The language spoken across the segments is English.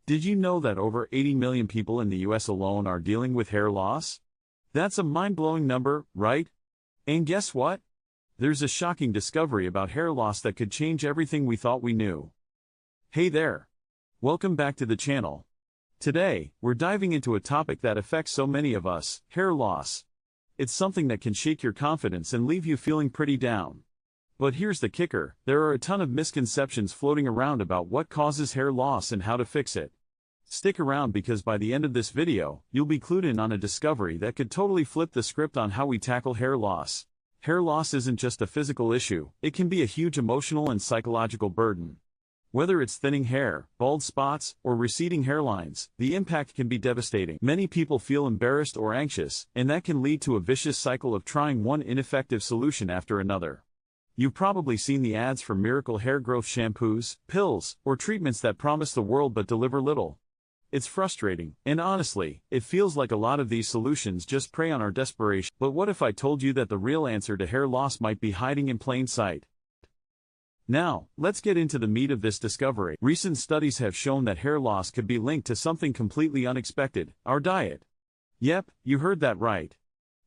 Did you know that over 80 million people in the US alone are dealing with hair loss? That's a mind-blowing number, right? And guess what? There's a shocking discovery about hair loss that could change everything we thought we knew. Hey there! Welcome back to the channel. Today, we're diving into a topic that affects so many of us, hair loss. It's something that can shake your confidence and leave you feeling pretty down. But here's the kicker, there are a ton of misconceptions floating around about what causes hair loss and how to fix it. Stick around because by the end of this video, you'll be clued in on a discovery that could totally flip the script on how we tackle hair loss. Hair loss isn't just a physical issue, it can be a huge emotional and psychological burden. Whether it's thinning hair, bald spots, or receding hairlines, the impact can be devastating. Many people feel embarrassed or anxious, and that can lead to a vicious cycle of trying one ineffective solution after another. You've probably seen the ads for miracle hair growth shampoos, pills, or treatments that promise the world but deliver little. It's frustrating, and honestly, it feels like a lot of these solutions just prey on our desperation. But what if I told you that the real answer to hair loss might be hiding in plain sight? Now, let's get into the meat of this discovery. Recent studies have shown that hair loss could be linked to something completely unexpected, our diet. Yep, you heard that right.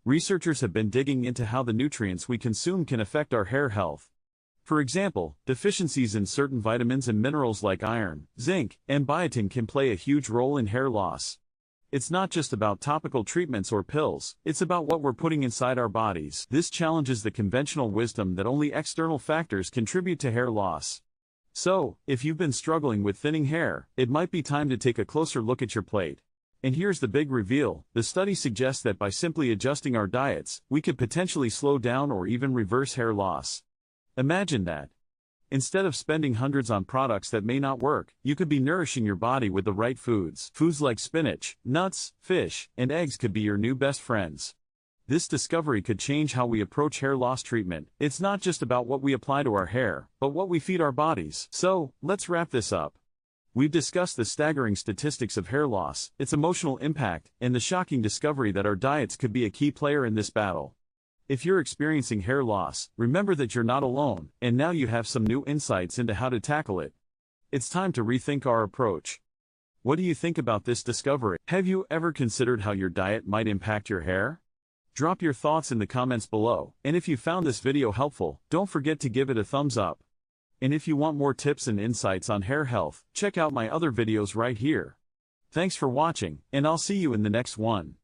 Researchers have been digging into how the nutrients we consume can affect our hair health. For example, deficiencies in certain vitamins and minerals like iron, zinc, and biotin can play a huge role in hair loss. It's not just about topical treatments or pills, it's about what we're putting inside our bodies. This challenges the conventional wisdom that only external factors contribute to hair loss. So, if you've been struggling with thinning hair, it might be time to take a closer look at your plate. And here's the big reveal, the study suggests that by simply adjusting our diets, we could potentially slow down or even reverse hair loss. Imagine that. Instead of spending hundreds on products that may not work, you could be nourishing your body with the right foods. Foods like spinach, nuts, fish, and eggs could be your new best friends. This discovery could change how we approach hair loss treatment. It's not just about what we apply to our hair, but what we feed our bodies. So, let's wrap this up. We've discussed the staggering statistics of hair loss, its emotional impact, and the shocking discovery that our diets could be a key player in this battle. If you're experiencing hair loss, remember that you're not alone, and now you have some new insights into how to tackle it. It's time to rethink our approach. What do you think about this discovery? Have you ever considered how your diet might impact your hair? Drop your thoughts in the comments below, and if you found this video helpful, don't forget to give it a thumbs up. And if you want more tips and insights on hair health, check out my other videos right here. Thanks for watching, and I'll see you in the next one.